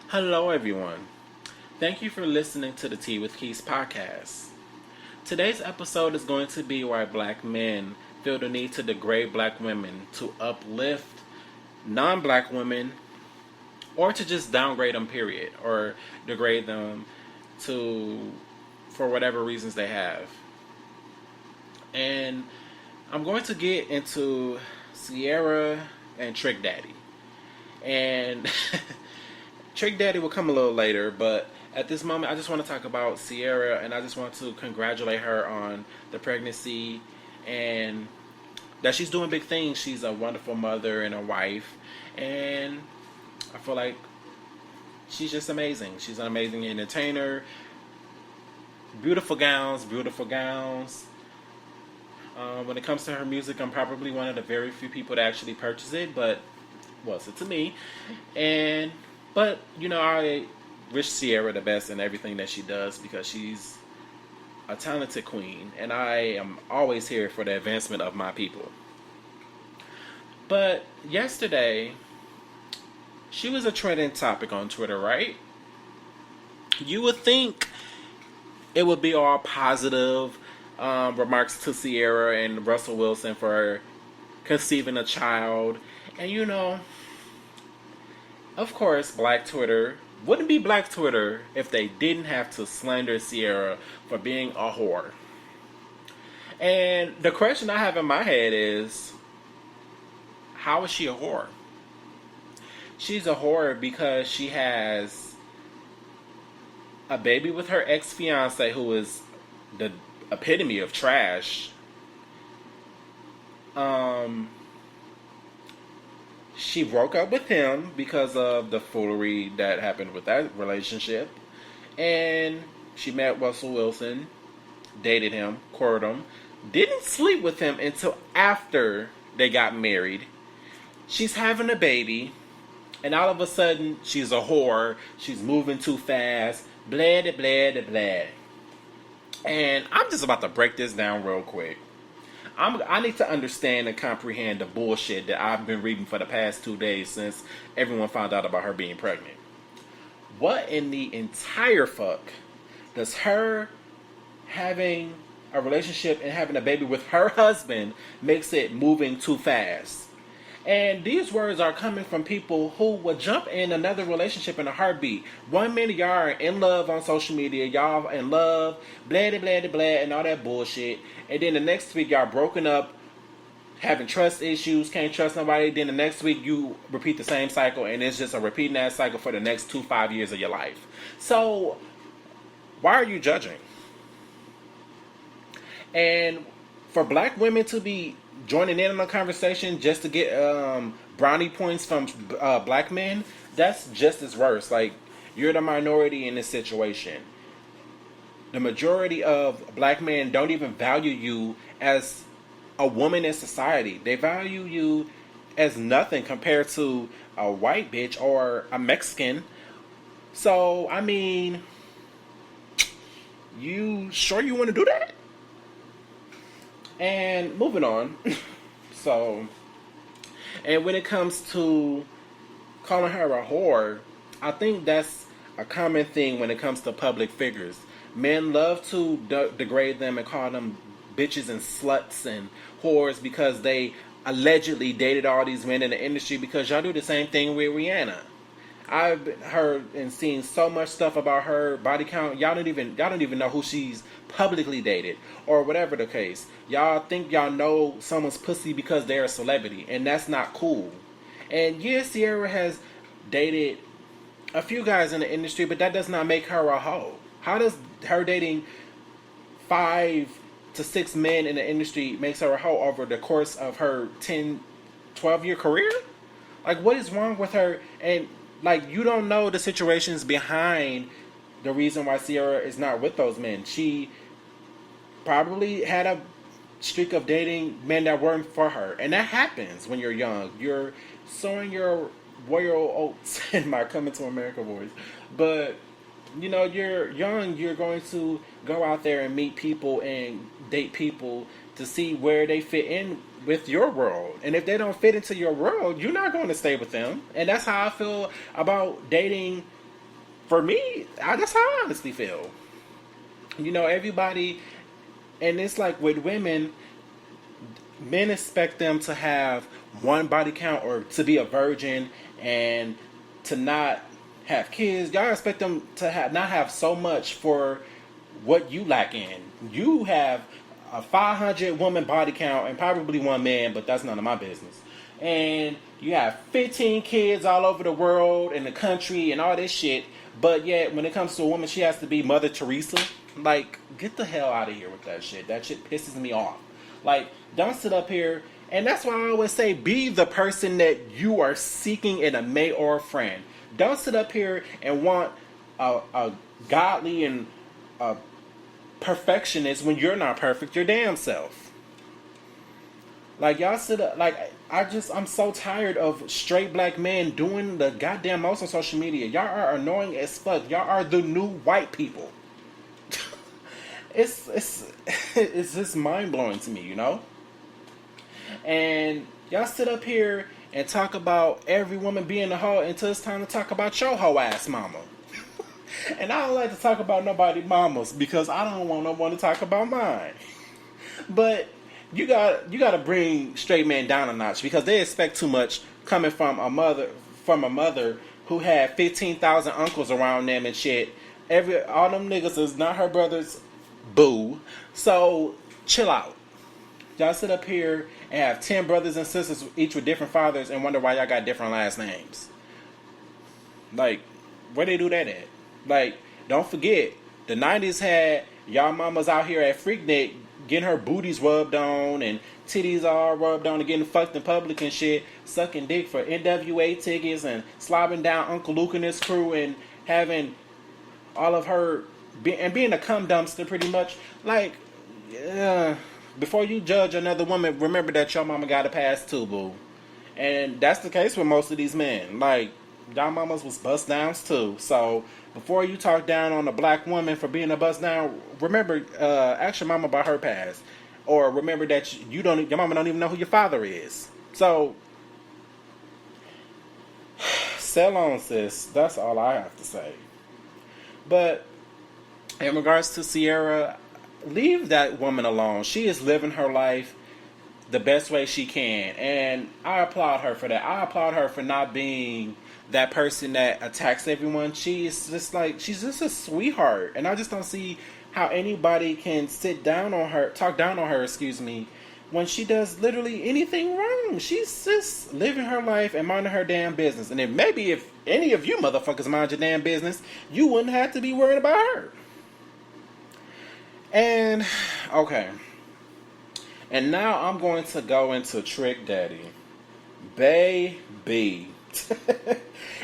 Hello, everyone. Thank you for listening to the Tea with Keys podcast. Today's episode is going to be why black men feel the need to degrade black women to uplift non black women or to just downgrade them, period, or degrade them to for whatever reasons they have. And I'm going to get into Ciara and Trick Daddy. And Trick Daddy will come a little later, but at this moment, I just want to talk about Ciara, and I just want to congratulate her on the pregnancy and that she's doing big things. She's a wonderful mother and a wife, and I feel like she's just amazing. She's an amazing entertainer. Beautiful gowns, beautiful gowns. When it comes to her music, I'm probably one of the very few people to actually purchase it, but well, so to me. But I wish Ciara the best in everything that she does because she's a talented queen, and I am always here for the advancement of my people. But yesterday, she was a trending topic on Twitter, right? You would think it would be all positive remarks to Ciara and Russell Wilson for conceiving a child. And of course, Black Twitter wouldn't be Black Twitter if they didn't have to slander Ciara for being a whore. And the question I have in my head is, how is she a whore? She's a whore because she has a baby with her ex-fiance who is the epitome of trash. She broke up with him because of the foolery that happened with that relationship. And she met Russell Wilson, dated him, courted him, didn't sleep with him until after they got married. She's having a baby, and all of a sudden, she's a whore. She's moving too fast. Blah, blah, blah, blah. And I'm just about to break this down real quick. I need to understand and comprehend the bullshit that I've been reading for the past 2 days since everyone found out about her being pregnant. What in the entire fuck does her having a relationship and having a baby with her husband makes it moving too fast? And these words are coming from people who would jump in another relationship in a heartbeat. 1 minute y'all are in love on social media, y'all in love, blah, blah, blah, blah, and all that bullshit. And then the next week y'all broken up, having trust issues, can't trust nobody. Then the next week you repeat the same cycle, and it's just a repeating that cycle for the next 5 years of your life. So, why are you judging? And for black women to be joining in on the conversation just to get brownie points from black men, that's just as worse. Like, you're the minority in this situation. The majority of black men don't even value you as a woman in society. They value you as nothing compared to a white bitch or a Mexican. So, I mean, you sure you want to do that? And moving on. And when it comes to calling her a whore, I think that's a common thing when it comes to public figures. Men love to degrade them and call them bitches and sluts and whores because they allegedly dated all these men in the industry, because y'all do the same thing with Rihanna. I've heard and seen so much stuff about her body count. Y'all don't even know who she's publicly dated or whatever the case. Y'all think y'all know someone's pussy because they're a celebrity, and that's not cool. And yes, Ciara has dated a few guys in the industry, but that does not make her a hoe. How does her dating 5 to 6 men in the industry makes her a hoe over the course of her 10, 12-year career? Like, what is wrong with her? And like, you don't know the situations behind the reason why Ciara is not with those men. She probably had a streak of dating men that weren't for her. And that happens when you're young. You're sowing your royal oats in my Coming to America voice. But, you're young. You're going to go out there and meet people and date people to see where they fit in with your world. And if they don't fit into your world, you're not going to stay with them. And that's how I feel about dating For me, that's how I honestly feel. You know, everybody, and it's like with women, men expect them to have one body count or to be a virgin and to not have kids. Y'all expect them to not have so much for what you lack in. You have a 500 woman body count and probably one man, but that's none of my business. And you have 15 kids all over the world and the country and all this shit, but yet when it comes to a woman, she has to be Mother Teresa. Like, get the hell out of here with that shit. That shit pisses me off. Like, don't sit up here, and that's why I always say, be the person that you are seeking in a mate or a friend. Don't sit up here and want a godly and a perfectionist when you're not perfect your damn self. Like, y'all sit up, like, I'm so tired of straight black men doing the goddamn most on social media. Y'all are annoying as fuck. Y'all are the new white people. It's just mind blowing to me, you know. And y'all sit up here and talk about every woman being a hoe until it's time to talk about your hoe ass mama. And I don't like to talk about nobody mamas because I don't want no one to talk about mine. But you got to bring straight men down a notch because they expect too much coming from a mother who had 15,000 uncles around them and shit. All them niggas is not her brothers. Boo. So chill out. Y'all sit up here and have 10 brothers and sisters, each with different fathers, and wonder why y'all got different last names. Like, where they do that at? Like, don't forget, the 90s had y'all mamas out here at Freaknik getting her booties rubbed on and titties all rubbed on and getting fucked in public and shit, sucking dick for NWA tickets and slobbing down Uncle Luke and his crew and having all of her being a cum dumpster pretty much. Like, before you judge another woman, remember that your mama got a pass too, boo. And that's the case with most of these men. Like, y'all mamas was bust downs too. So before you talk down on a black woman for being a bust down, remember, ask your mama about her past, or remember that your mama don't even know who your father is. So, sell on, sis. That's all I have to say. But in regards to Ciara, leave that woman alone. She is living her life the best way she can, and I applaud her for that. I applaud her for not being that person that attacks everyone. She's just a sweetheart, and I just don't see how anybody can talk down on her, when she does literally anything wrong. She's just living her life and minding her damn business. And if any of you motherfuckers mind your damn business, you wouldn't have to be worried about her. And, okay. And now I'm going to go into Trick Daddy. Baby.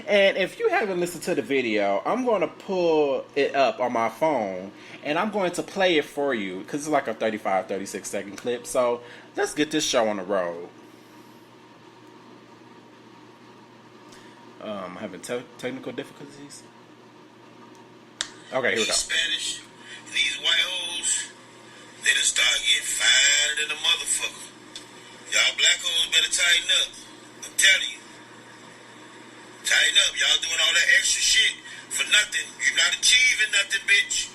And if you haven't listened to the video, I'm going to pull it up on my phone and I'm going to play it for you because it's like a 36 second clip. So let's get this show on the road. I'm having technical difficulties. Okay, here we go. Spanish, these white hoes, they done start getting finer than a motherfucker. Y'all black hoes better tighten up. I'm telling you. Tighten up. Y'all doing all that extra shit for nothing. You're not achieving nothing, bitch.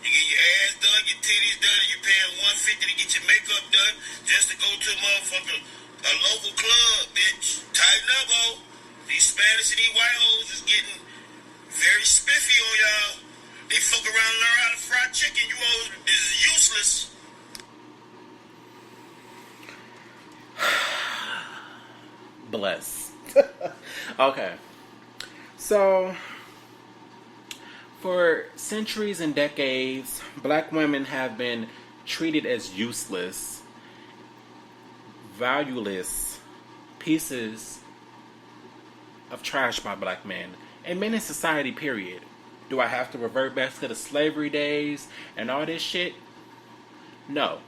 You get your ass done, your titties done, and you're paying $150 to get your makeup done just to go to a local club, bitch. Tighten up, ho. These Spanish and these white hoes is getting very spiffy on y'all. They fuck around and learn how to fry chicken. You hoes is useless. Bless. Okay. So, for centuries and decades, black women have been treated as useless, valueless pieces of trash by black men. And men in society, period. Do I have to revert back to the slavery days and all this shit? No.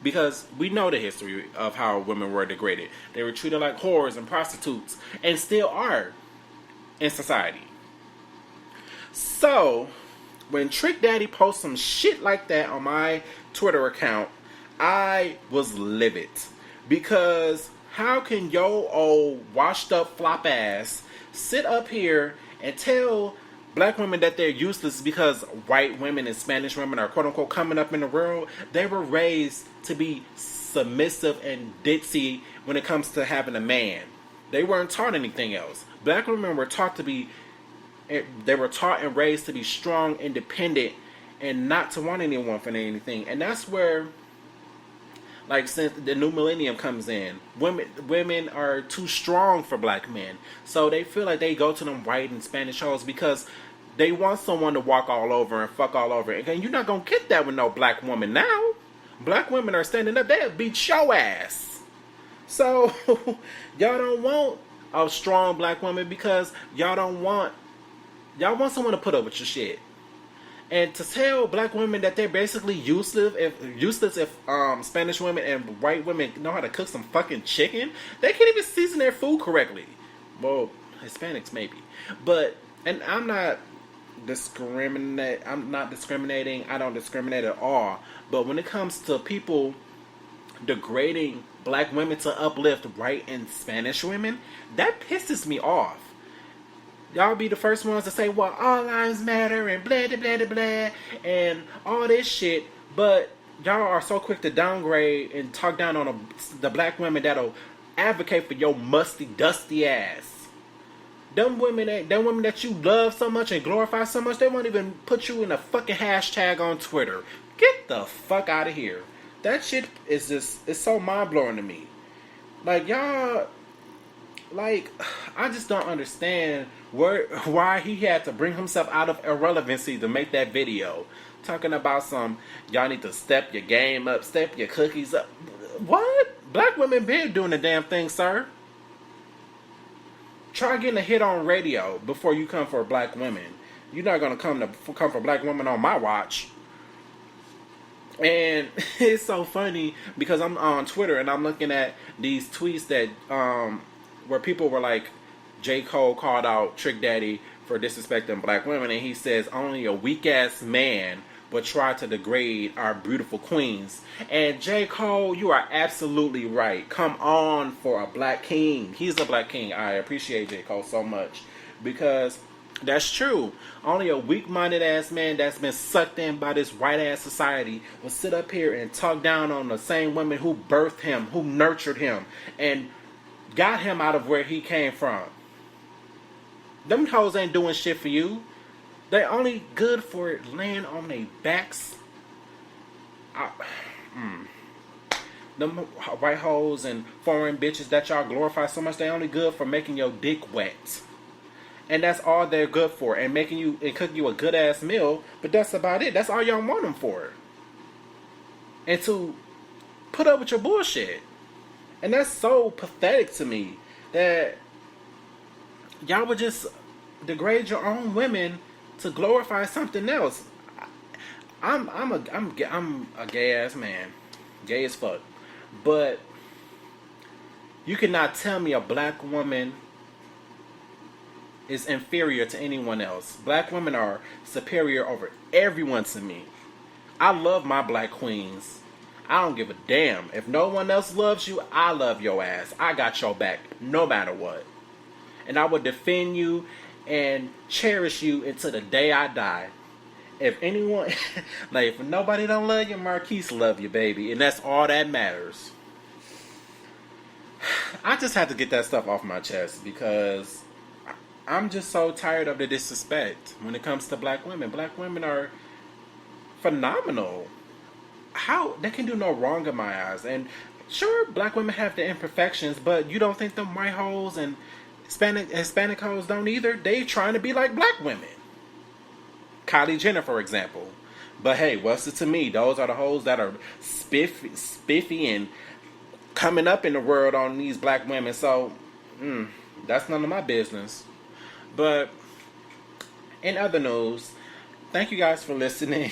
Because we know the history of how women were degraded. They were treated like whores and prostitutes, and still are in society. So, when Trick Daddy posts some shit like that on my Twitter account, I was livid. Because how can your old washed up flop ass sit up here and tell black women that they're useless because white women and Spanish women are quote unquote coming up in the world. They were raised to be submissive and ditzy when it comes to having a man. They weren't taught anything else. Black women were taught to be, they were taught and raised to be strong, independent, and not to want anyone for anything. And that's where, like, since the new millennium comes in, women are too strong for black men. So they feel like they go to them white and Spanish hoes because they want someone to walk all over and fuck all over. And you're not gonna get that with no black woman now. Black women are standing up, they'll beat your ass. So y'all don't want a strong black woman because y'all want someone to put up with your shit. And to tell black women that they're basically useless if Spanish women and white women know how to cook some fucking chicken, they can't even season their food correctly. Well, Hispanics maybe, but and I'm not discriminating. I don't discriminate at all. But when it comes to people degrading black women to uplift white and Spanish women, that pisses me off. Y'all be the first ones to say, well, all lives matter and blah, blah, blah, blah, and all this shit. But y'all are so quick to downgrade and talk down on the black women that'll advocate for your musty, dusty ass. Them women that you love so much and glorify so much, they won't even put you in a fucking hashtag on Twitter. Get the fuck out of here. That shit is just, it's so mind-blowing to me. Like, y'all, like, I just don't understand why he had to bring himself out of irrelevancy to make that video. Talking about y'all need to step your game up, step your cookies up. What? Black women been doing the damn thing, sir. Try getting a hit on radio before you come for black women. You're not gonna come for black women on my watch. And it's so funny because I'm on Twitter and I'm looking at these tweets that where people were like, J. Cole called out Trick Daddy for disrespecting black women, and he says only a weak ass man would try to degrade our beautiful queens. And J. Cole, you are absolutely right. Come on for a black king. He's a black king. I appreciate J. Cole so much because that's true. Only a weak-minded ass man that's been sucked in by this white-ass society will sit up here and talk down on the same women who birthed him, who nurtured him, and got him out of where he came from. Them hoes ain't doing shit for you. They only good for laying on their backs. Them white hoes and foreign bitches that y'all glorify so much, they only good for making your dick wet. And that's all they're good for. And making you and cooking you a good ass meal. But that's about it. That's all y'all want them for. And to put up with your bullshit. And that's so pathetic to me. That y'all would just degrade your own women to glorify something else. I'm a gay ass man. Gay as fuck. But you cannot tell me a black woman is inferior to anyone else. Black women are superior over everyone to me. I love my black queens. I don't give a damn. If no one else loves you, I love your ass. I got your back no matter what. And I will defend you and cherish you until the day I die. If anyone, like, if nobody don't love you, Markiz love you, baby. And that's all that matters. I just had to get that stuff off my chest because I'm just so tired of the disrespect when it comes to black women. Black women are phenomenal. How they can do no wrong in my eyes. And sure, black women have their imperfections, but you don't think them white hoes and Hispanic hoes don't either? They trying to be like black women. Kylie Jenner, for example. But hey, what's it to me? Those are the hoes that are spiffy and coming up in the world on these black women. So, that's none of my business. But in other news, thank you guys for listening.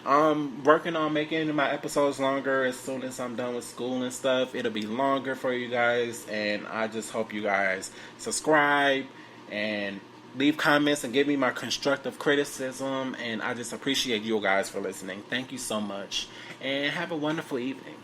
I'm working on making my episodes longer. As soon as I'm done with school and stuff, it'll be longer for you guys. And I just hope you guys subscribe and leave comments and give me my constructive criticism. And I just appreciate you guys for listening. Thank you so much. And have a wonderful evening.